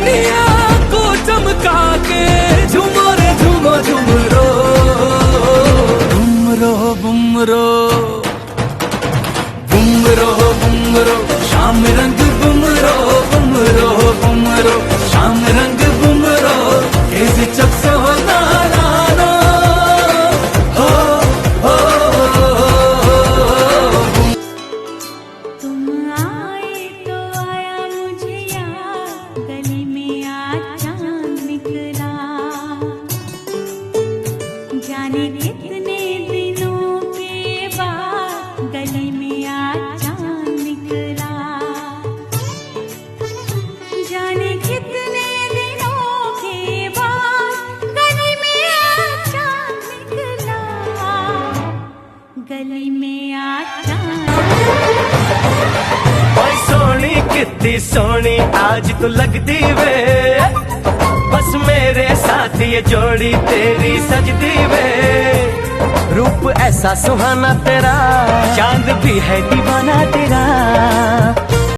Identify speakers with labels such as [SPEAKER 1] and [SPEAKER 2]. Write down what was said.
[SPEAKER 1] दुनिया को चमका के झूमो रे झूमो झूमरो, बुमरो बुमरो बुमरो बुमरो, शाम रंग बुमरो बुमरो बुमरो, शाम रंग बुमरो, कैसे चक्सो ना ना ना, हो हो
[SPEAKER 2] तुम आए तो आया मुझे याद, गली में आज चांद निकला, जाने कितने दिनों के बाद गली में आज चांद निकला, जाने कितने दिनों के बाद गली में आज चांद निकला, गली में आज चांद।
[SPEAKER 3] ओए सोनी कितनी सोनी आज तू लगती वे, बस मेरे साथ ये जोड़ी तेरी सजती वे, रूप ऐसा सुहाना तेरा, चांद भी है दीवाना तेरा।